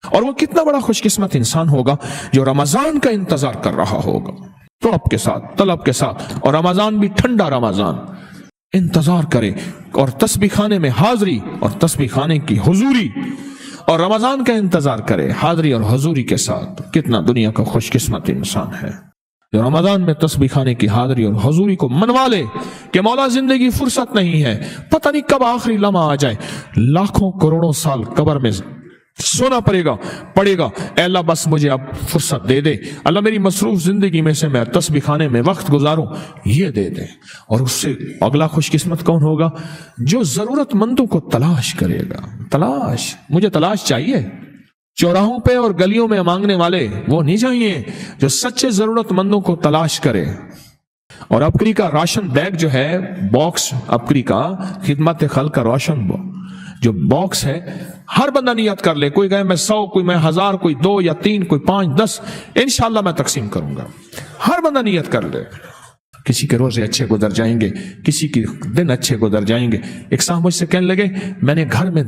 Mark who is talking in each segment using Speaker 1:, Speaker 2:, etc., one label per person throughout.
Speaker 1: اور وہ کتنا بڑا خوش قسمت انسان ہوگا جو رمضان کا انتظار کر رہا ہوگا طلب کے ساتھ، طلب کے ساتھ، اور رمضان بھی ٹھنڈا رمضان انتظار کرے، اور تسبیح خانے میں حاضری اور تسبیح خانے کی حضوری اور رمضان کا انتظار کرے حاضری اور حضوری کے ساتھ۔ کتنا دنیا کا خوش قسمت انسان ہے جو رمضان میں تسبیح خانے کی حاضری اور حضوری کو منوا لے کہ مولا زندگی فرصت نہیں ہے، پتہ نہیں کب آخری لمحہ آ جائے، لاکھوں کروڑوں سال قبر میں سونا پڑے گا، اے اللہ بس مجھے اب فرصت دے دے، اللہ میری مصروف زندگی میں سے میں تسبیح خانے میں وقت گزاروں، یہ دے دے۔ اور اس سے اگلا خوش قسمت کون ہوگا؟ جو ضرورت مندوں کو تلاش کرے گا۔ مجھے تلاش چاہیے، چوراہوں پہ اور گلیوں میں مانگنے والے وہ نہیں چاہیے، جو سچے ضرورت مندوں کو تلاش کرے۔ اور ابکری کا راشن بیگ جو ہے، باکس ابکری کا خدمت خلق کا راشن جو باکس ہے، ہر بندہ نیت کر لے، کوئی کہے میں 100، کوئی میں 1000، کوئی 2 یا 3، کوئی 5 10، انشاءاللہ میں تقسیم کروں گا۔ ہر بندہ نیت کر لے۔ کسی کے روزے اچھے گزر جائیں گے، کسی کے دن اچھے گزر جائیں گے۔ ایک صاحب مجھ سے کہنے لگے میں نے گھر میں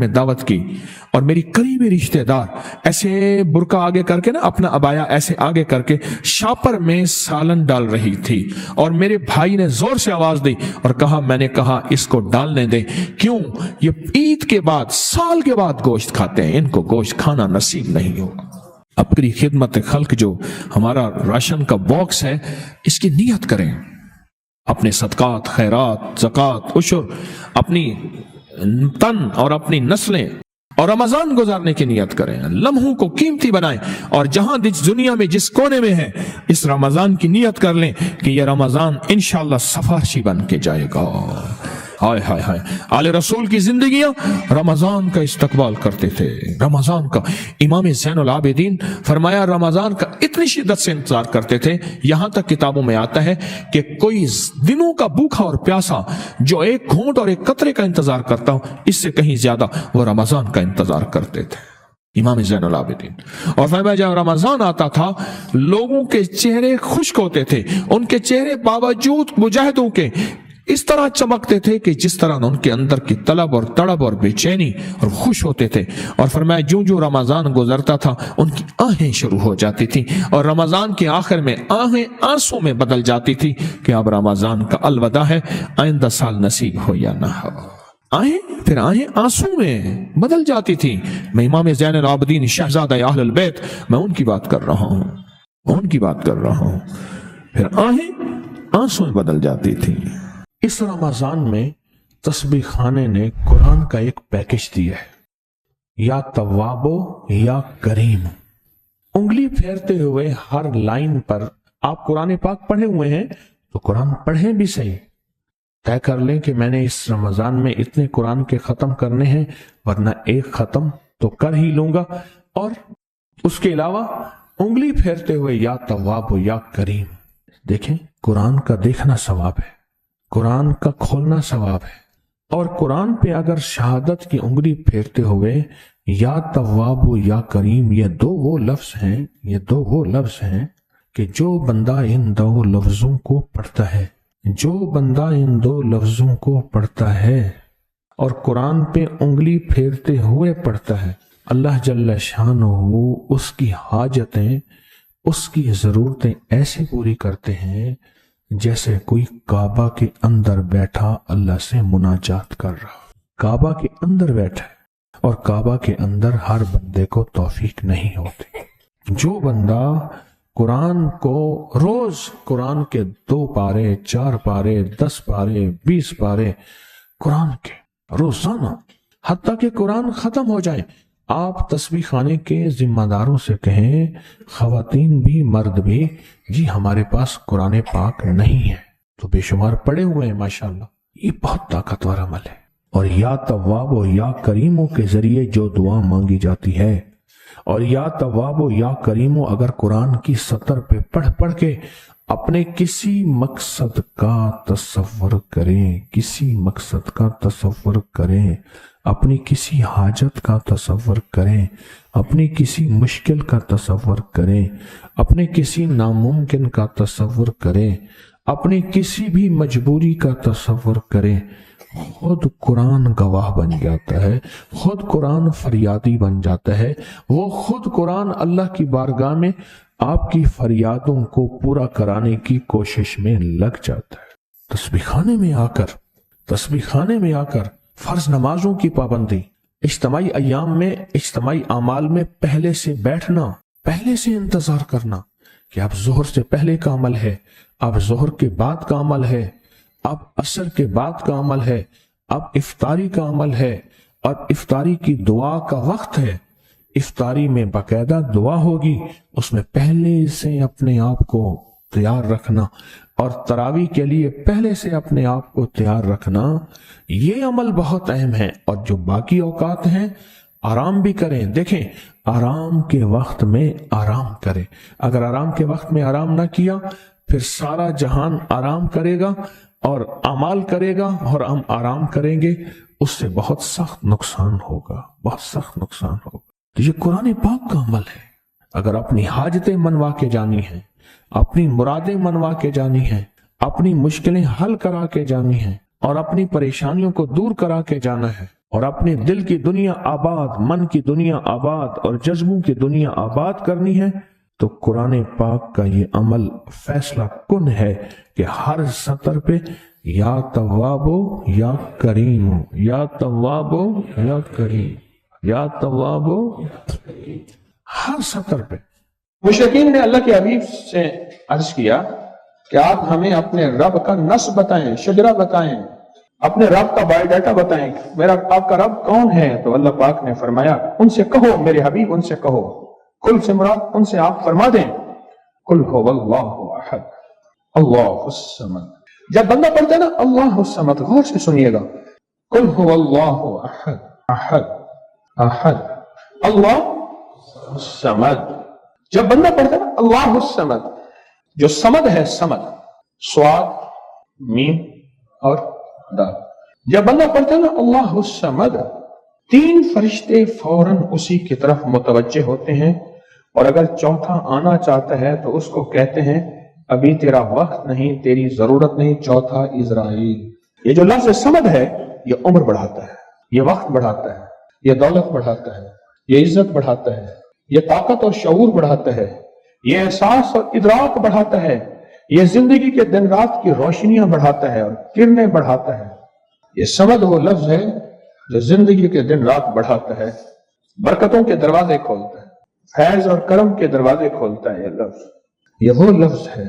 Speaker 1: دعوت کی اور میری قریبی رشتہ دار ایسے برقع آگے کر کے نا، اپنا عبایا ایسے آگے کر کے شاپر میں سالن ڈال رہی تھی، اور میرے بھائی نے زور سے آواز دی اور کہا، میں نے کہا اس کو ڈالنے دیں، کیوں؟ یہ عید کے بعد، سال کے بعد گوشت کھاتے ہیں، ان کو گوشت کھانا نصیب نہیں ہوگا۔ اپنی خدمت خلق جو ہمارا راشن کا باکس ہے، اس کی نیت کریں، اپنے صدقات، خیرات، زکوٰۃ، عشر، اپنی تن اور اپنی نسلیں اور رمضان گزارنے کی نیت کریں، لمحوں کو قیمتی بنائیں، اور جہاں دنیا میں جس کونے میں ہے اس رمضان کی نیت کر لیں کہ یہ رمضان انشاءاللہ سفارشی بن کے جائے گا۔ ہائے ہائے ہائے، آل رسول کی زندگیاں رمضان کا استقبال کرتے تھے، رمضان کا۔ امام زین العابدین فرمایا رمضان کا اتنی شدت سے انتظار کرتے تھے، یہاں تک کتابوں میں آتا ہے کہ کوئی دنوں کا بھوکا اور پیاسا جو ایک گھونٹ اور ایک قطرے کا انتظار کرتا ہو، اس سے کہیں زیادہ وہ رمضان کا انتظار کرتے تھے، امام زین العابدین۔ اور فرمایا جب رمضان آتا تھا لوگوں کے چہرے خشک ہوتے تھے، ان کے چہرے باوجود مجاہدوں کے اس طرح چمکتے تھے کہ جس طرح ان کے اندر کی طلب اور تڑب اور بے چینی اور خوش ہوتے تھے۔ اور فرمایا جو رمضان گزرتا تھا ان کی آہیں شروع ہو جاتی تھی، اور رمضان کے آخر میں آہیں آنسوں میں بدل جاتی تھی کہ اب رمضان کا الوداع ہے، آئندہ سال نصیب ہو یا نہ ہو۔ پھر آہیں آنسوں میں بدل جاتی تھی۔ میں امام زین العابدین شہزادہ اہل البیت، میں ان کی بات کر رہا ہوں، پھر آہیں آنسوں میں بدل جاتی تھی۔ اس رمضان میں تسبیح خانے نے قرآن کا ایک پیکج دیا ہے، یا توابو یا کریم۔ انگلی پھیرتے ہوئے ہر لائن پر آپ قرآن پاک پڑھے ہوئے ہیں تو قرآن پڑھیں بھی صحیح، طے کر لیں کہ میں نے اس رمضان میں اتنے قرآن کے ختم کرنے ہیں، ورنہ ایک ختم تو کر ہی لوں گا۔ اور اس کے علاوہ انگلی پھیرتے ہوئے یا توابو یا کریم، دیکھیں قرآن کا دیکھنا ثواب ہے، قرآن کا کھولنا ثواب ہے، اور قرآن پہ اگر شہادت کی انگلی پھیرتے ہوئے یا تواب یا کریم، یہ دو وہ لفظ ہیں کہ جو بندہ ان دو لفظوں کو پڑھتا ہے اور قرآن پہ انگلی پھیرتے ہوئے پڑھتا ہے، اللہ جل شانہ اس کی حاجتیں، اس کی ضرورتیں ایسے پوری کرتے ہیں جیسے کوئی کعبہ کے اندر بیٹھا اللہ سے مناجات کر رہا۔ کعبہ کے اندر بیٹھا ہے، اور کعبہ کے اندر ہر بندے کو توفیق نہیں ہوتی۔ جو بندہ قرآن کو روز قرآن کے 2 پارے، 4 پارے، 10 پارے، 20 پارے قرآن کے روزانہ، حتیٰ کہ قرآن ختم ہو جائے، آپ تسبیح خانے کے ذمہ داروں سے کہیں، خواتین بھی مرد بھی، جی ہمارے پاس قرآن پاک نہیں ہے، تو بے شمار پڑے ہوئے ہیں ماشاءاللہ۔ یہ بہت طاقتور عمل ہے۔ اور یا تواب و یا کریموں کے ذریعے جو دعا مانگی جاتی ہے، اور یا تواب و یا کریموں اگر قرآن کی سطر پہ پڑھ کے اپنے کسی مقصد کا تصور کریں، اپنی کسی حاجت کا تصور کریں، اپنی کسی مشکل کا تصور کریں، اپنے کسی ناممکن کا تصور کریں، اپنی کسی بھی مجبوری کا تصور کریں، خود قرآن گواہ بن جاتا ہے، خود قرآن فریادی بن جاتا ہے، وہ خود قرآن اللہ کی بارگاہ میں آپ کی فریادوں کو پورا کرانے کی کوشش میں لگ جاتا ہے۔ تسبیح خانے میں آ کر فرض نمازوں کی پابندی، اجتماعی ایام میں، اجتماعی اعمال میں پہلے سے بیٹھنا، پہلے سے انتظار کرنا کہ اب ظہر سے پہلے کا عمل ہے، اب ظہر کے بعد کا عمل ہے، اب عصر کے بعد کا عمل ہے، اب افطاری کا عمل ہے، اور افطاری کی دعا کا وقت ہے، افطاری میں باقاعدہ دعا ہوگی، اس میں پہلے سے اپنے آپ کو تیار رکھنا، اور تراویح کے لیے پہلے سے اپنے آپ کو تیار رکھنا، یہ عمل بہت اہم ہے۔ اور جو باقی اوقات ہیں آرام بھی کریں۔ دیکھیں، آرام کے وقت میں آرام کریں۔ اگر آرام کے وقت میں آرام نہ کیا پھر سارا جہان آرام کرے گا اور اعمال کرے گا، اور ہم آرام کریں گے، اس سے بہت سخت نقصان ہوگا، بہت سخت نقصان ہوگا۔ تو یہ قرآن پاک کا عمل ہے۔ اگر اپنی حاجتیں منوا کے جانی ہیں، اپنی مرادیں منوا کے جانی ہیں، اپنی مشکلیں حل کرا کے جانی ہیں، اور اپنی پریشانیوں کو دور کرا کے جانا ہے، اور اپنے دل کی دنیا آباد، من کی دنیا آباد اور جذبوں کی دنیا آباد کرنی ہے، تو قرآن پاک کا یہ عمل فیصلہ کن ہے کہ ہر سطر پہ یا توابو یا کریم، یا توابو یا کریم، یا توابو، ہر سطر پہ۔
Speaker 2: مشرکین نے اللہ کے حبیب سے عرض کیا کہ آپ ہمیں اپنے رب کا نسب بتائیں، شجرہ بتائیں، اپنے رب کا بایو ڈیٹا بتائیں، میرا آپ کا رب کون ہے؟ تو اللہ پاک نے فرمایا ان سے کہو، میرے حبیب ان سے کہو، کل سے مراد ان سے آپ فرما دیں، قل هو اللہ احد اللہ الصمد۔ جب بندہ پڑھتا ہے نا اللہ الصمد، غور سے سنیے گا، قل هو اللہ احد احد احد اللہ الصمد۔ جب بندہ پڑھتا ہے نا اللہ الصمد، جو سمد ہے، سمد، سواد، میم اور دال، جب بندہ پڑھتا ہے نا اللہ الصمد، تین فرشتے فوراً اسی کی طرف متوجہ ہوتے ہیں، اور اگر چوتھا آنا چاہتا ہے تو اس کو کہتے ہیں ابھی تیرا وقت نہیں، تیری ضرورت نہیں، چوتھا اسرائیل۔ یہ جو لفظ سمد ہے یہ عمر بڑھاتا ہے، یہ وقت بڑھاتا ہے، یہ دولت بڑھاتا ہے، یہ عزت بڑھاتا ہے، یہ طاقت اور شعور بڑھاتا ہے، یہ احساس اور ادراک بڑھاتا ہے، یہ زندگی کے دن رات کی روشنیاں بڑھاتا ہے اور کرنیں بڑھاتا ہے۔ یہ سمد وہ لفظ ہے جو زندگی کے دن رات بڑھاتا ہے، برکتوں کے دروازے کھولتا ہے، فیض اور کرم کے دروازے کھولتا ہے۔ یہ لفظ، یہ وہ لفظ ہے۔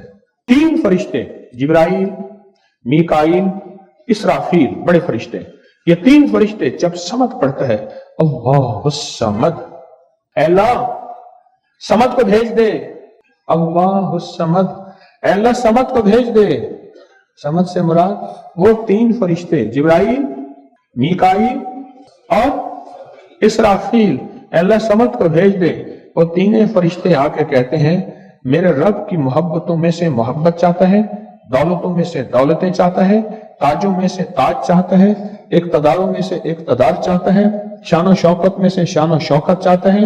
Speaker 2: تین فرشتے، جبرائیل، میکائیل، اسرافیل، بڑے فرشتے، یہ تین فرشتے جب سمد پڑھتا ہے اللہ الصمد، اے اللہ سمد کو بھیج دے، اللہ الصمد، اے اللہ سمد کو بھیج دے۔ سمد سے مراد وہ تین فرشتے، جبرائیل، میکائیل اور اسرافیل، اے اللہ سمد کو بھیج دے۔ وہ تینوں فرشتے آ کے کہتے ہیں میرے رب کی محبتوں میں سے محبت چاہتا ہے، دولتوں میں سے دولتیں چاہتا ہے، تاجوں میں سے تاج چاہتا ہے، اقتداروں میں سے اقتدار چاہتا ہے، شان و شوکت میں سے شان و شوکت چاہتا ہے،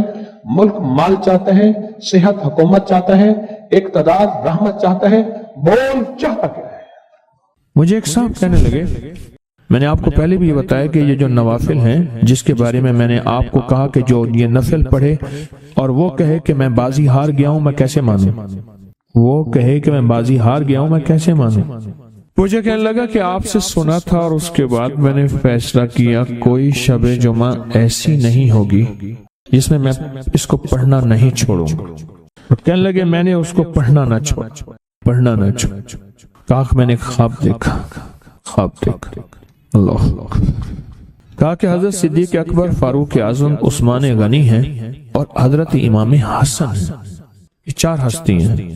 Speaker 2: ملک مال چاہتا ہے، صحت حکومت چاہتا ہے، اقتدار رحمت چاہتا ہے، بول چاہتا کیا ہے؟
Speaker 1: مجھے ایک صاحب کہنے لگے، میں نے آپ کو پہلے بھی یہ بتایا کہ یہ جو نوافل ہیں جس کے بارے میں نے آپ کو کہا کہ جو یہ نفل پڑھے اور وہ کہے کہ میں بازی ہار گیا ہوں، میں کیسے مانوں؟ وہ کہے کہ میں بازی ہار گیا ہوں، میں کیسے مانوں؟ مجھے کہنے لگا کہ آپ سے سنا تھا اور اس کے بعد میں نے فیصلہ کیا کوئی شب جمعہ ایسی نہیں ہوگی جس میں اس کو پڑھنا نہیں چھوڑوں گا۔ کہنے لگے میں نے اس کو پڑھنا نہ چھوڑ۔ کہا میں نے خواب دیکھا۔ اللہ کہا کہ حضرت صدیق اکبر، فاروق اعظم، عثمان غنی ہیں اور حضرت امام حسن ہیں، یہ چار ہستی ہیں،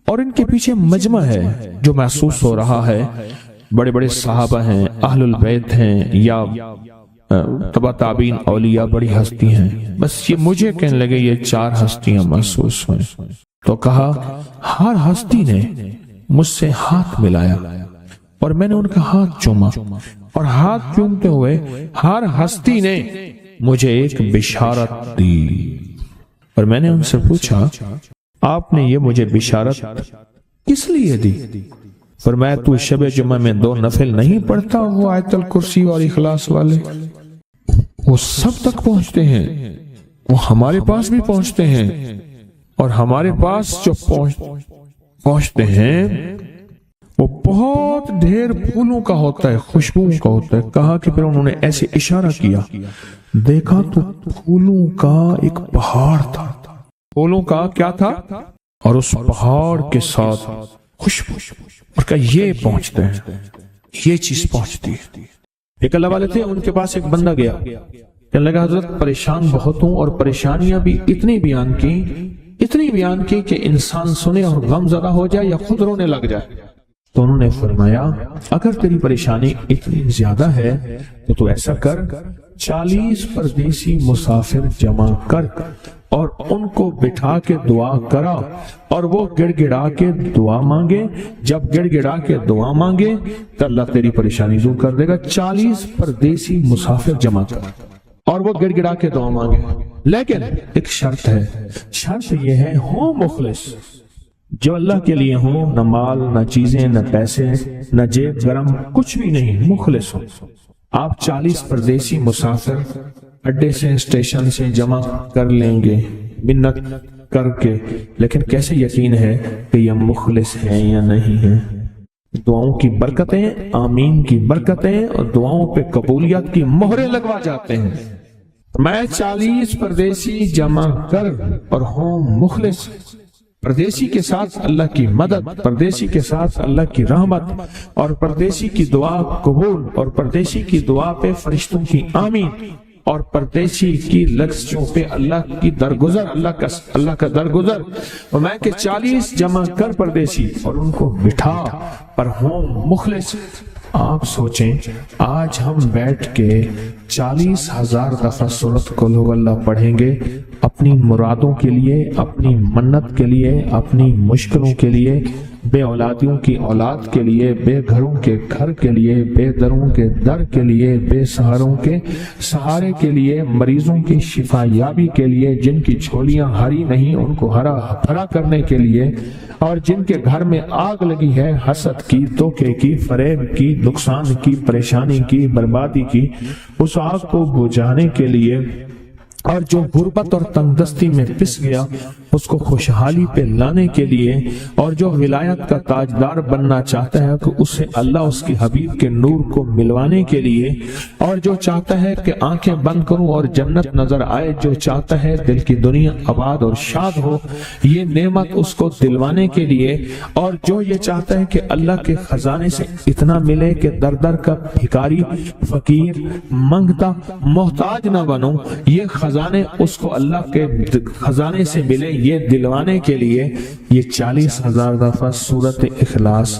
Speaker 1: اور ان کے پیچھے مجمع ہے جو محسوس ہو رہا ہے، بڑے بڑے صحابہ ہیں، اہل البیت ہیں، یا تبع تابعین، اولیاء، بڑی ہستی ہیں۔ بس یہ مجھے کہنے لگے یہ چار ہستیاں محسوس ہوئیں۔ تو کہا ہر ہستی نے مجھ سے ہاتھ ملایا اور میں نے ان کا ہاتھ چوما، اور ہاتھ چومتے ہوئے ہر ہستی نے مجھے ایک بشارت دی، اور میں نے ان سے پوچھا آپ نے یہ مجھے بشارت کس لیے دی؟ فرمایا تو شب جمعہ میں 2 نفل نہیں پڑھتا؟ وہ آیت الکرسی اور اخلاص والے وہ سب تک پہنچتے ہیں، وہ ہمارے پاس بھی پہنچتے ہیں، اور ہمارے پاس جو پہنچتے ہیں وہ بہت ڈھیر پھولوں کا ہوتا ہے، خوشبوؤں کا ہوتا ہے۔ کہا کہ پھر انہوں نے ایسے اشارہ کیا، دیکھا تو پھولوں کا ایک پہاڑ تھا، پھولوں کا کیا تھا، اور اس پہاڑ کے ساتھ خوشبو، اور کہا یہ پہنچتے ہیں، یہ چیز پہنچتی ہے۔ ایک اللہ والے تھے، ان کے پاس ایک بندہ گیا، کہنے لگا حضرت پریشان بہت ہوں، اور پریشانیاں بھی اتنی بیان کی کہ انسان سنے اور غم زدہ ہو جائے یا خود رونے لگ جائے۔ تو انہوں نے فرمایا اگر تیری پریشانی اتنی زیادہ ہے تو تو ایسا کر، 40 پردیسی مسافر جمع کر اور ان کو بٹھا کے دعا کرا، اور وہ گڑ گڑا کے دعا مانگے۔ جب گڑ گڑا کے دعا مانگے تو اللہ تیری پریشانی دور کر دے گا۔ 40 پردیسی مسافر جمع کر اور وہ گڑ گڑا کے دعا مانگے، لیکن ایک شرط ہے، شرط یہ ہے ہو مخلص، جو اللہ کے لیے ہو، نہ مال نہ چیزیں نہ پیسے نہ جیب گرم، کچھ بھی نہیں، مخلص ہو۔ آپ 40 پردیسی مسافر اڈے سے اسٹیشن سے جمع کر لیں گے منت کر کے، لیکن کیسے یقین ہے کہ یہ مخلص ہے یا نہیں ہے؟ دعاؤں کی برکتیں، آمین کی برکتیں اور دعاؤں پہ قبولیت کی مہریں لگوا جاتے ہیں۔ میں 40 پردیسی جمع کر اور ہوں مخلص، پردیسی کے ساتھ اللہ کی مدد، پردیسی کے ساتھ اللہ کی رحمت، اور پردیسی کی دعا قبول، اور پردیسی کی دعا پہ فرشتوں کی آمین، اور پردیسی کی لفظوں پہ اللہ کی درگزر، اللہ کا درگزر۔ اور میں کہ 40 جمع کر پردیسی اور ان کو بٹھا پر ہوں مخلص۔ آپ سوچیں آج ہم بیٹھ کے 40,000 دفعہ سورۃ قل ھو اللہ پڑھیں گے اپنی مرادوں کے لیے، اپنی منت کے لیے، اپنی مشکلوں کے لیے، بے اولادیوں کی اولاد کے لیے، بے گھروں کے گھر کے لیے، بے دروں کے در کے لیے، بے سہاروں کے سہارے کے لیے، مریضوں کی شفا یابی کے لیے، جن کی جھولیاں ہری نہیں ان کو ہرا بھرا کرنے کے لیے، اور جن کے گھر میں آگ لگی ہے حسد کی، دھوکے کی، فریب کی، نقصان کی، پریشانی کی، بربادی کی، اس آگ کو بجھانے کے لیے، اور جو غربت اور تنگ دستی میں پس گیا اس کو خوشحالی پہ لانے کے لیے، اور جو ولایت کا تاجدار بننا چاہتا ہے کہ اسے اللہ اس کی حبیب کے نور کو ملوانے کے لیے، اور جو چاہتا ہے کہ آنکھیں بند کروں اور جنت نظر آئے، جو چاہتا ہے دل کی دنیا آباد اور شاد ہو، یہ نعمت اس کو دلوانے کے لیے، اور جو یہ چاہتا ہے کہ اللہ کے خزانے سے اتنا ملے کہ در در کا بھکاری، فقیر، منگتا، محتاج نہ بنوں، یہ خزانے اس کو اللہ کے خزانے سے ملے، یہ دلوانے کے لیے یہ 40,000 دفعہ سورۃ اخلاص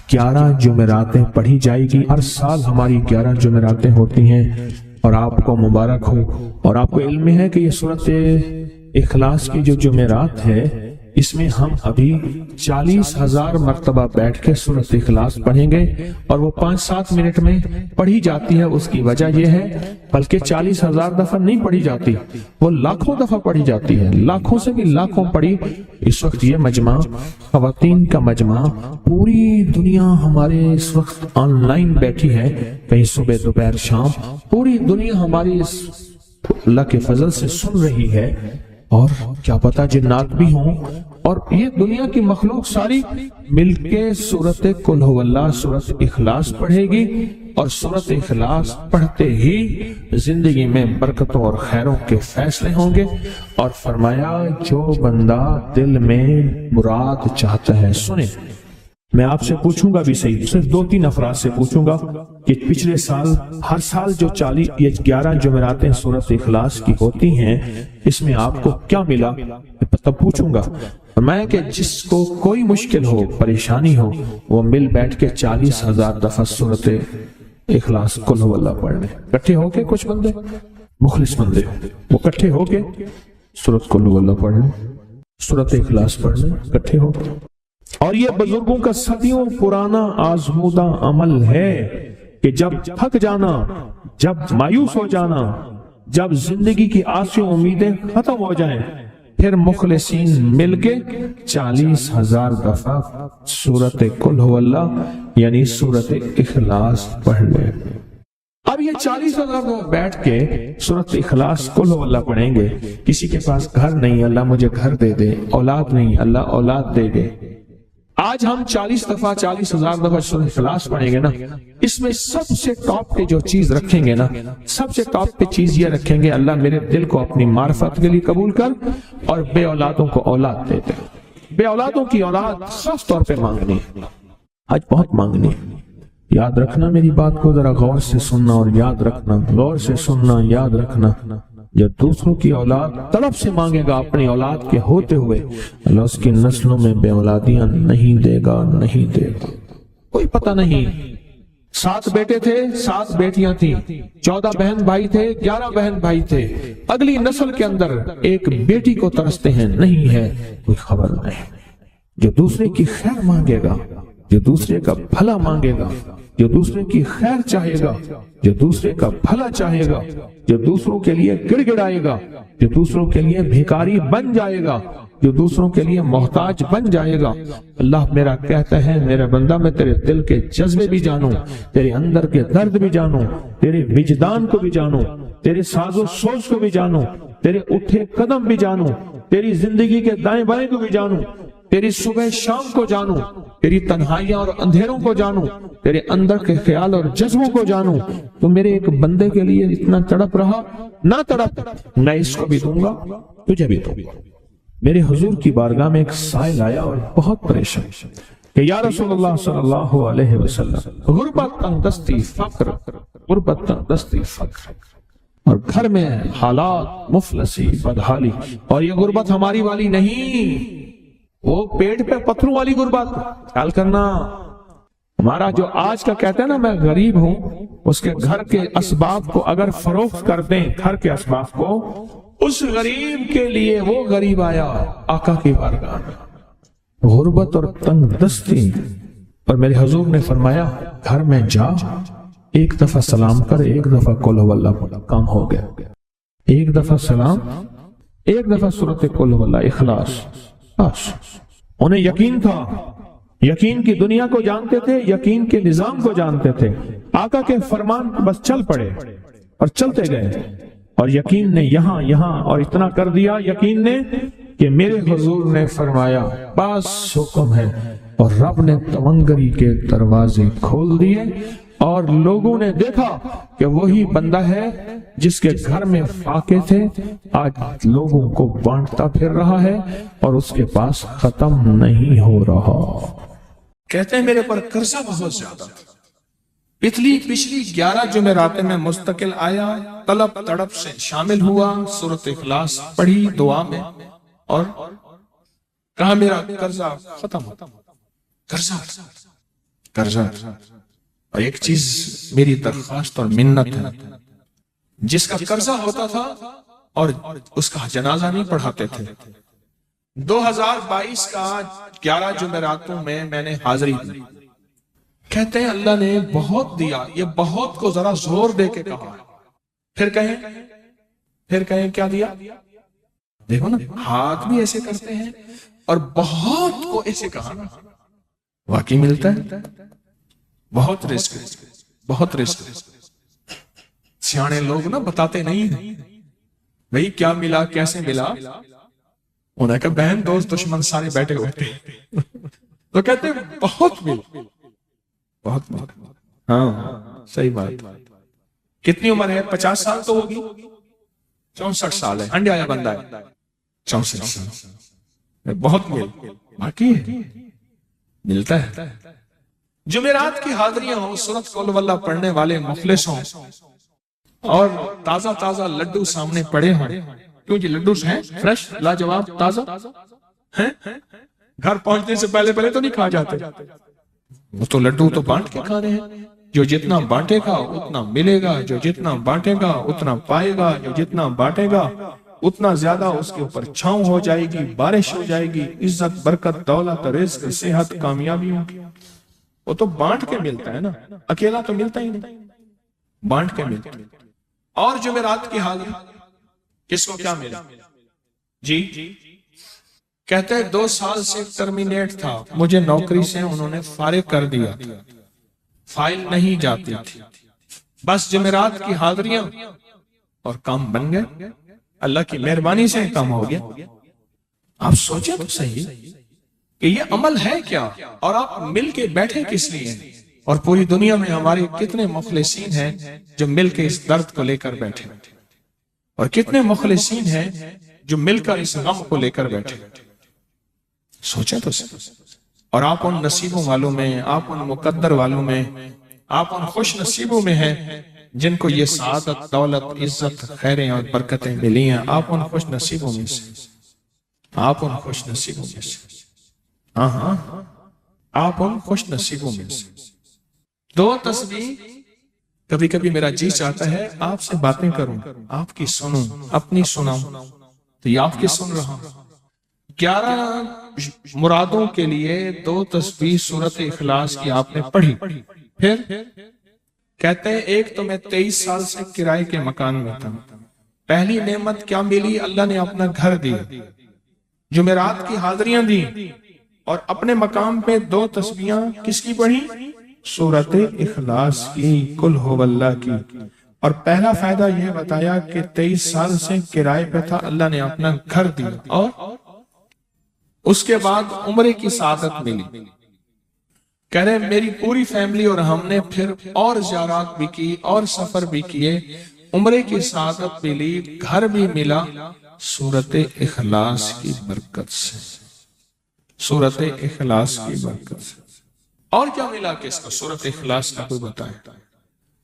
Speaker 1: 11 جمعراتیں پڑھی جائے گی۔ ہر سال ہماری 11 جمعراتیں ہوتی ہیں، اور آپ کو مبارک ہو۔ اور آپ کو علم ہے کہ یہ سورۃ اخلاص کی جو جمعرات ہے اس میں ہم ابھی 40,000 مرتبہ بیٹھ کے سورۃ اخلاص پڑھیں گے، اور وہ 5-7 منٹ میں پڑھی جاتی ہے۔ اس کی وجہ یہ ہے بلکہ 40,000 دفعہ نہیں پڑھی جاتی، وہ لاکھوں دفعہ پڑھی جاتی ہے، لاکھوں سے بھی لاکھوں پڑھی۔ اس وقت یہ مجمع، خواتین کا مجمع، پوری دنیا ہمارے اس وقت آن لائن بیٹھی ہے، کہیں صبح دوپہر شام، پوری دنیا ہماری اس اللہ کے فضل سے سن رہی ہے، اور کیا پتا جنات بھی ہوں، اور یہ دنیا کی مخلوق ساری مل کے سورۃ قل ھو اللہ، سورۃ اخلاص پڑھے گی، اور سورۃ اخلاص پڑھتے ہی زندگی میں برکتوں اور خیروں کے فیصلے ہوں گے۔ اور فرمایا جو بندہ دل میں مراد چاہتا ہے، سنیں میں آپ سے پوچھوں گا بھی صحیح، صرف 2-3 افراد سے پوچھوں گا کہ پچھلے سال، ہر سال جو 11 جمعراتیں سورۃ اخلاص کی ہوتی ہیں اس میں آپ کو کیا ملا، تب پوچھوں گا۔ میں کہ جس کو کوئی مشکل ہو، پریشانی ہو، وہ مل بیٹھ کے 40,000 دفعہ سورۃ اخلاص قل ھو اللہ پڑھ لیں، کٹھے ہو کے، کچھ بندے مخلص بندے وہ کٹھے ہو کے سورۃ قل ھو اللہ پڑھ لیں، سورۃ اخلاص پڑھ لیں کٹھے ہو کے۔ اور یہ بزرگوں کا صدیوں پرانا آزمودہ عمل ہے کہ جب تھک جانا، جب مایوس ہو جانا، جب زندگی کی آسیں امیدیں ختم ہو جائیں، پھر مخلصین مل کے 40,000 دفعہ سورت قل هو اللہ یعنی سورت اخلاص پڑھ لے. اب یہ 40,000 دفعہ بیٹھ کے سورت اخلاص قل هو اللہ پڑھیں گے. کسی کے پاس گھر نہیں، اللہ مجھے گھر دے دے. اولاد نہیں، اللہ اولاد دے دے. آج ہم 40 دفعہ 40,000 دفعہ سورہ اخلاص پڑھیں گے نا، اس میں سب سے ٹاپ پہ جو چیز رکھیں گے نا، سب سے ٹاپ پہ چیز یہ رکھیں گے، اللہ میرے دل کو اپنی معرفت کے لیے قبول کر اور بے اولادوں کو اولاد دے دے. بے اولادوں کی اولاد خاص طور پہ مانگنی، آج بہت مانگنی. یاد رکھنا میری بات کو ذرا غور سے سننا اور یاد رکھنا، غور سے سننا، یاد رکھنا. جب دوسروں کی اولاد طلب سے مانگے گا اپنی اولاد کے ہوتے ہوئے، اللہ اس کی نسلوں میں بے اولادیاں نہیں دے گا، نہیں دے گا. کوئی پتہ نہیں 7 بیٹے تھے 7 بیٹیاں تھیں، 14 بہن بھائی تھے 11 بہن بھائی تھے. اگلی نسل کے اندر ایک بیٹی کو ترستے ہیں، نہیں ہے، کوئی خبر نہیں. جو دوسرے کی خیر مانگے گا، جو دوسرے کا بھلا مانگے گا، جو دوسرے کی خیر چاہے گا، جو دوسرے کا بھلا چاہے گا، جو دوسروں کے لیے گڑ گڑائے گا، جو دوسروں کے لیے بھیکاری بن جائے گا، جو دوسروں کے لیے محتاج بن جائے گا. اللہ میرا کہتا ہے میرا بندہ میں تیرے دل کے جذبے بھی جانوں، تیرے اندر کے درد بھی جانوں، تیرے وجدان کو بھی جانوں، تیرے ساز و سوچ کو بھی جانوں، تیرے اٹھے قدم بھی جانوں، تیری زندگی کے دائیں بائیں کو بھی جانوں، تیری صبح شام کو جانوں، تیری تنہائیاں اور اندھیروں کو جانوں، تیرے اندر کے خیال اور جذبوں کو جانوں. تو میرے ایک بندے کے لیے اتنا تڑپ رہا، نہ تڑپ، میں اس کو بھی دوں گا، تجھے بھی دوں گا. میرے حضور کی بارگاہ میں ایک سائل آیا اور بہت پریشان کہ یا رسول اللہ صلی اللہ علیہ وسلم، غربت تنگدستی فقر، غربت تنگدستی فقر، اور گھر میں حالات مفلسی بدحالی، اور یہ غربت ہماری والی نہیں، وہ پیٹ پہ پتھروں والی غربت. خیال کرنا، ہمارا جو آج کا کہتا ہے نا میں غریب ہوں، اس کے گھر کے اسباب کو اگر فروخت کر دیں، گھر کے اسباب کو، اس غریب کے لیے وہ غریب آیا آقا کی بارگاہ میں، غربت اور تنگ دستی. اور میرے حضور نے فرمایا گھر میں جا، ایک دفعہ سلام کر، ایک دفعہ قل هو اللہ پڑھ، کام ہو گیا. ایک دفعہ سلام، ایک دفعہ سورت قل هو اللہ اخلاص. انہیں یقین تھا، یقین کی دنیا کو جانتے تھے، یقین کے نظام کو جانتے تھے. آقا کے فرمان بس چل پڑے اور چلتے گئے، اور یقین نے یہاں اور اتنا کر دیا یقین نے کہ میرے حضور نے فرمایا بس حکم ہے، اور رب نے تونگری کے دروازے کھول دیے، اور لوگوں نے دیکھا کہ وہی بندہ ہے جس کے گھر میں فاقے تھے، آج لوگوں کو بانٹتا پھر رہا ہے اور اس کے پاس ختم نہیں ہو رہا. کہتے ہیں میرے پر قرضہ بہت زیادہ تھا، پچھلی 11 جمعراتیں میں مستقل آیا، طلب تڑپ سے شامل ہوا، سورت اخلاص پڑھی دعا میں، اور کہا میرا قرضہ ختم ہو. قرضہ. اور ایک چیز میری درخواست اور منت ہے، جس کا قرضہ ہوتا تھا اور اس کا جنازہ نہیں پڑھاتے تھے. 2022 کا 11 جمعراتوں میں نے حاضری دی. کہتے ہیں اللہ نے بہت دیا، یہ بہت کو ذرا زور دے کے کہا. پھر کہیں کیا دیا؟ دیکھو نا، ہاتھ بھی ایسے کرتے ہیں اور بہت کو ایسے کہا. واقعی ملتا ہے، بہت رزق، بہت رزق. سیانے لوگ نا بتاتے نہیں ہیں بھئی کیا ملا، کیسے ملا. انہوں نے کہا بہن دوست دشمن سارے بیٹھے ہوئے تھے تو کہتے ہیں بہت ملا، بہت ملا. ہاں صحیح بات. کتنی عمر ہے؟ 50 سال تو ہوگی، 64 سال ہے، انڈیا آیا بندہ ہے 64 سال. بہت مل باقی ہے، ملتا ہے. جمعرات کی حاضریاں ہوں، سورت قل هو اللہ پڑھنے والے مخلص ہوں، اور تازہ تازہ لڈو سامنے پڑے ہوں. کیوں جی لڈو ہیں فریش لاجواب تازہ ہیں، گھر پہنچنے سے پہلے تو نہیں کھا جاتے. وہ تو لڈو تو بانٹ کے کھانے ہیں. جو جتنا بانٹے گا اتنا ملے گا، جو جتنا بانٹے گا اتنا پائے گا، جو جتنا بانٹے گا اتنا زیادہ اس کے اوپر چھاؤں ہو جائے گی، بارش ہو جائے گی، عزت برکت دولت رزق صحت کامیابی ہوگی. وہ تو بانٹ کے ملتا ہے نا، اکیلا تو ملتا ہی نہیں، بانٹ کے ملتا ہے. اور جمعرات کی حاضری کس کو کیا ملا جی؟ کہتے ہیں 2 سال سے ٹرمینیٹ تھا، مجھے نوکری سے انہوں نے فارغ کر دیا تھا، فائل نہیں جاتی تھی، بس جمعرات کی حاضریاں اور کام بن گئے، اللہ کی مہربانی سے کام ہو گیا۔ آپ سوچیں تو صحیح کہ یہ عمل ہے کیا، اور آپ مل کے بیٹھے کس لیے؟ اور پوری دنیا میں ہمارے کتنے مخلصین ہیں جو مل کے اس درد کو لے کر بیٹھے، اور کتنے مخلصین ہیں جو مل کر اس غم کو لے کر بیٹھے۔ سوچیں تو صحیح۔ اور آپ ان نصیبوں والوں میں، آپ ان مقدر والوں میں، آپ ان خوش نصیبوں میں ہیں جن کو یہ سعادت، دولت، عزت، خیریں اور برکتیں ملی ہیں۔ آپ ان خوش نصیبوں میں سے، آپ ان خوش نصیبوں میں سے، ہاں آپ ان خوش نصیبوں میں سے۔ 2 تسبیح، کبھی کبھی میرا جی چاہتا ہے آپ سے باتیں کروں، آپ کی سنوں، اپنی سناؤں، تو یہ آپ کی سن رہا ہوں۔ 11 مرادوں کے لیے 2 تسبیح سورۃ اخلاص کی آپ نے پڑھی۔ پھر کہتے ہیں ایک تو میں 23 سال سے کرائے کے مکان میں تھا، پہلی نعمت کیا ملی؟ اللہ نے اپنا گھر دیا، جمعرات کی حاضریاں دی، اور اپنے مقام پہ 2 تسبیحاں کس کی پڑھی؟ سورۃ اخلاص کی، قل هو اللہ کی۔ اور پہلا فائدہ یہ بتایا کہ 23 سال سے کرائے پہ تھا، اللہ نے اپنا گھر دیا، اور اس کے بعد عمرے کی سعادت ملی۔ کہہ رہے میری پوری فیملی اور ہم نے پھر اور زیارات بھی کی اور سفر بھی کیے، عمرے کی سعادت بھی لی، گھر بھی ملا، سورۃ اخلاص کی برکت سے، سورۃ اخلاص کی برکت سے۔ اور کیا ملا کس کو؟ سورۃ اخلاص کا کوئی بتائیں،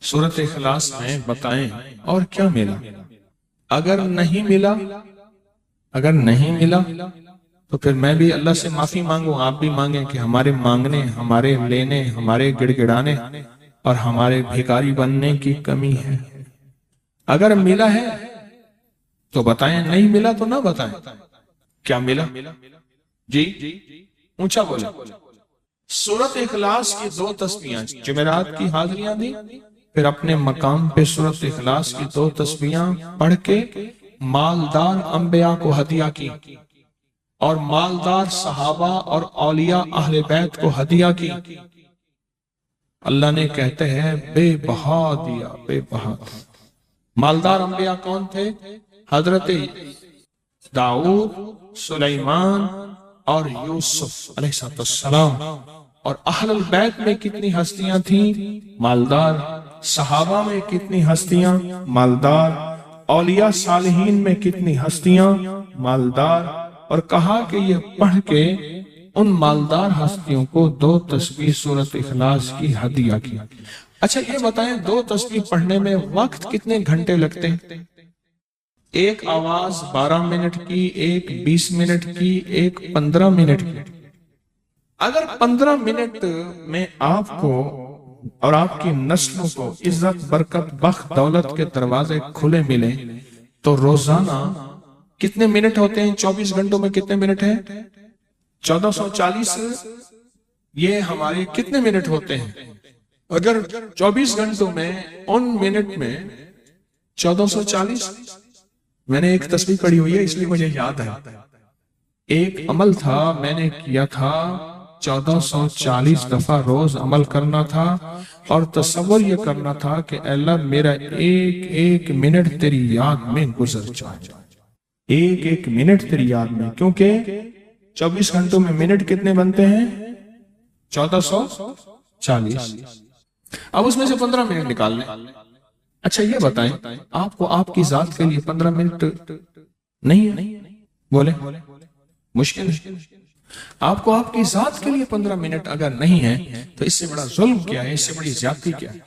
Speaker 1: سورۃ اخلاص میں بتائیں اور کیا ملا؟ اگر نہیں ملا تو پھر میں بھی اللہ سے معافی مانگوں، آپ بھی مانگیں کہ ہمارے مانگنے، ہمارے لینے، ہمارے گڑ گڑانے اور ہمارے بھیکاری بننے کی کمی ہے۔ اگر ملا ہے تو بتائیں، نہیں ملا تو نہ بتائیں۔ کیا ملا؟ جی اونچا بولیں۔ سورۃ اخلاص کی 2 تسبیحاں، جمعرات کی حاضریاں دی، پھر اپنے مقام پہ سورۃ اخلاص کی 2 تسبیحاں پڑھ کے مالدار انبیاء کو ہدیہ کی، اور مالدار صحابہ اور اولیاء اہل بیت کو ہدیہ کی۔ اللہ نے کہتے ہیں بے بہا دیا، بے بہا۔ مالدار انبیاء کون تھے؟ حضرت داؤد، سلیمان اور یوسف علیہ السلام۔ اور اہل البیت میں کتنی ہستیاں تھیں؟ مالدار۔ صحابہ میں کتنی ہستیاں؟ مالدار۔ اولیاء صالحین میں کتنی ہستیاں؟ مالدار۔ اور کہا کہ یہ پڑھ کے ان مالدار ہستیوں کو 2 تسبیح سورۃ اخلاص کی ہدیہ کی۔ اچھا یہ بتائیں 2 تسبیح پڑھنے میں وقت کتنے گھنٹے لگتے ہیں؟ ایک آواز 12 منٹ کی، ایک 20 منٹ کی، ایک 15 منٹ کی۔ اگر 15 منٹ میں آپ کو اور آپ کی نسلوں کو عزت، برکت، بخت، دولت کے دروازے کھلے ملیں تو روزانہ کتنے منٹ ہوتے ہیں؟ 24 گھنٹوں میں کتنے منٹ ہیں؟ 1440۔ یہ ہمارے کتنے منٹ ہوتے ہیں؟ اگر 24 گھنٹوں میں ان منٹ میں 1440، میں نے ایک تسبیح پڑھی ہوئی ہے اس لیے مجھے یاد ہے، ایک عمل تھا میں نے کیا تھا، 1440 دفعہ روز عمل کرنا تھا، اور تصور یہ کرنا تھا کہ اے اللہ میرا ایک ایک منٹ تیری یاد میں گزر جائے، ایک ایک منٹ تیری یاد میں، کیونکہ 24 گھنٹوں میں منٹ کتنے بنتے ہیں؟ 1440۔ اب اس میں سے 15 منٹ نکال لیں۔ اچھا یہ بتائیں آپ کو آپ کی ذات کے لیے 15 منٹ نہیں ہے؟ بولے مشکل ہے۔ آپ کو آپ کی ذات کے لیے 15 منٹ اگر نہیں ہے تو اس سے بڑا ظلم کیا ہے، اس سے بڑی زیادتی کیا ہے؟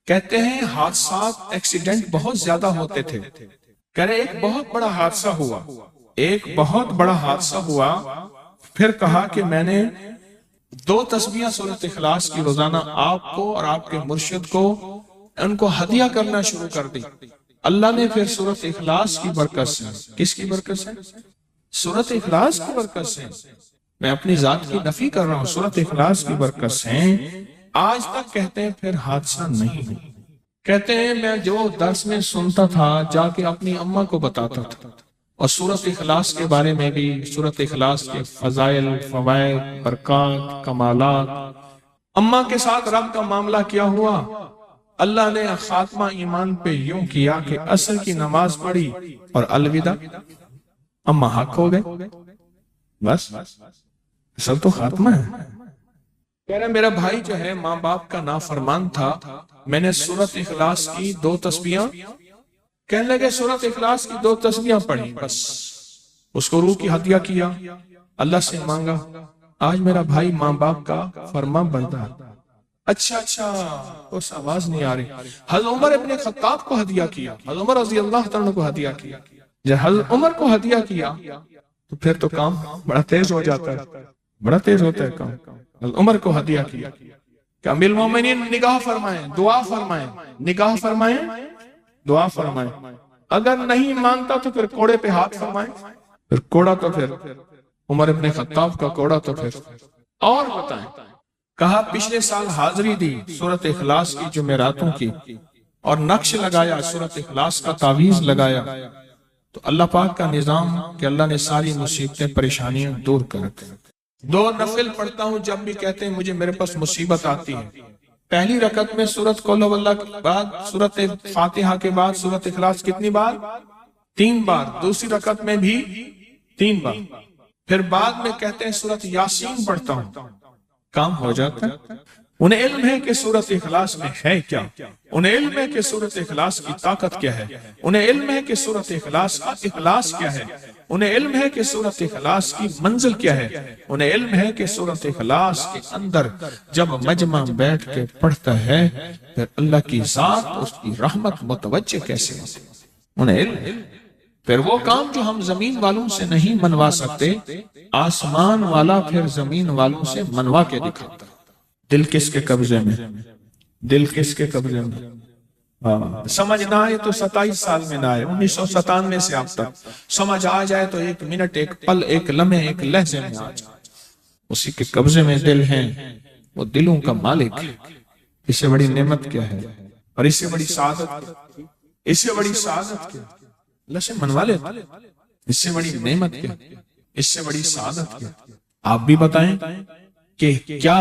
Speaker 1: کہتے ہیں حادثات، ایکسیڈنٹ بہت زیادہ ہوتے تھے۔ کہہ رہے ایک بہت بڑا حادثہ ہوا، ایک بہت بڑا حادثہ ہوا، پھر کہا کہ میں نے 2 تسبیحاں سورۃ اخلاص کی روزانہ آپ کو اور آپ کے مرشد کو ان کو ہدیہ کرنا شروع کر دی۔ اللہ نے پھر سورۃ اخلاص کی برکت سے، کس کی برکت سے؟ سورۃ اخلاص کی برکت سے، میں اپنی ذات کی نفی کر رہا ہوں، سورۃ اخلاص کی برکت سے آج تک کہتے ہیں پھر حادثہ نہیں ہوا۔ کہتے ہیں میں جو درس میں سنتا تھا جا کے اپنی اماں کو بتاتا تھا، اور سورت اخلاص کے بارے میں بھی، سورت اخلاص کے فضائل، فوائد، برکات، کمالات. اماں کے ساتھ رب کا معاملہ کیا ہوا؟ اللہ نے خاتمہ ایمان پہ یوں کیا کہ عصر کی نماز پڑھی اور الوداع، اماں حق ہو گئے. بس اصل تو خاتمہ ہے. کہہ رہے میرا بھائی جو ہے ماں باپ کا نافرمان تھا، میں نے سورت اخلاص کی 2 تسبیحاں، کہنے لگے سورت اخلاص کی 2 تسبیحاں پڑھی، بس اس کو روح کی ہدیہ کیا، اللہ سے مانگا. آج میرا بھائی ماں باپ کا فرمان بردار. اچھا اس آواز نہیں آ رہی. حضرت عمر ابن خطاب کو ہدیہ کیا، حضرت عمر رضی اللہ تعالیٰ کو ہدیہ کیا. جب حضرت عمر کو ہدیہ کیا تو پھر تو کام بڑا تیز ہو جاتا ہے، بڑا تیز ہوتا ہے کام. حضرت عمر کو ہدیہ کیا کہ امیر المومنین نگاہ فرمائیں، دعا فرمائیں، نگاہ فرمائیں، دعا فرمائیں. اگر نہیں مانتا تو پھر کوڑے پہ ہاتھ فرمائیں. پھر کوڑا تو پھر عمر ابن خطاب کا کوڑا تو پھر اور بتائیں. کہا پچھلے سال حاضری دی سورت اخلاص کی جمعراتوں کی، اور نقش لگایا سورت اخلاص کا، تعویذ لگایا. تو اللہ پاک کا نظام کہ اللہ نے ساری مصیبتیں پریشانیاں دور کر دی. 2 نفل پڑھتا ہوں جب بھی کہتے ہیں مجھے میرے پاس مصیبت آتی ہے. پہلی رکعت میں سورت قل ہو اللہ کے بعد، سورت فاتحہ کے بعد سورت اخلاص کتنی بار؟ 3 بار. دوسری رکعت میں بھی 3 بار. پھر بعد میں کہتے ہیں سورت یاسین پڑھتا ہوں، کام ہو جاتا ہے. انہیں علم ہے کہ سورت اخلاص میں ہے کیا، انہیں علم ہے کہ سورت اخلاص کی طاقت کیا ہے، انہیں علم ہے کہ سورت اخلاص کا اخلاص کیا ہے، انہیں علم ہے کہ سورت اخلاص کی منزل کیا ہے، انہیں علم ہے کہ سورت اخلاص کے اندر جب مجمع بیٹھ کے پڑھتا ہے پھر اللہ کی ذات، اس کی رحمت متوجہ کیسے ہوتی ہے. انہیں علم ہے. پھر وہ کام جو ہم زمین والوں سے نہیں منوا سکتے، آسمان والا پھر زمین والوں سے منوا کے دکھاتا. دل کس کے قبضے میں؟ دل کس کے قبضے میں؟ سمجھ نہ آئے تو 27 سال میں نہ آئے، 1997 سے اب تک. سمجھ آ جائے تو 1 منٹ، 1 پل، 1 لمحے، 1 لہجے میں آ جائے. اسی کے قبضے میں دل ہیں، وہ دلوں کا مالک ہے. اس سے بڑی نعمت کیا ہے، اور اس سے بڑی سعادت، اس سے بڑی سعادت کیا؟ اللہ سے منوا لے. اس سے بڑی نعمت کیا، اس سے بڑی سعادت کیا؟ آپ بھی بتائیں کہ کیا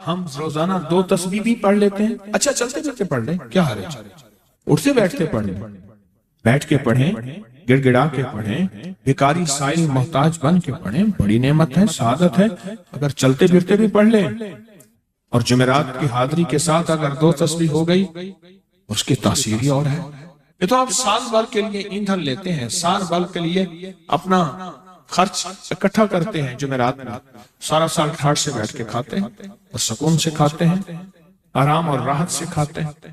Speaker 1: ہم روزانہ 2 تسبیح بھی پڑھ لیتے ہیں؟ اچھا چلتے چلتے پڑھ لیں، کیا حرج؟ اٹھتے بیٹھتے پڑھ لیں، بیٹھ کے پڑھیں، گڑ گڑا کے پڑھیں، بھکاری سائل محتاج بن کے پڑھیں. بڑی نعمت ہے، سعادت ہے. اگر چلتے پھرتے بھی پڑھ لیں، اور جمعرات کی حاضری کے ساتھ اگر 2 تسبیح ہو گئی، اس کی تاثیر ہی اور ہے. یہ تو آپ سال بھر کے لیے ایندھن لیتے ہیں، سال بھر کے لیے اپنا خرچ اکٹھا کرتے ہیں. جمعرات میں سارا سال ٹھاٹ سے بیٹھ کے کھاتے ہیں، اور سکون سے کھاتے ہیں، آرام اور راحت سے کھاتے ہیں.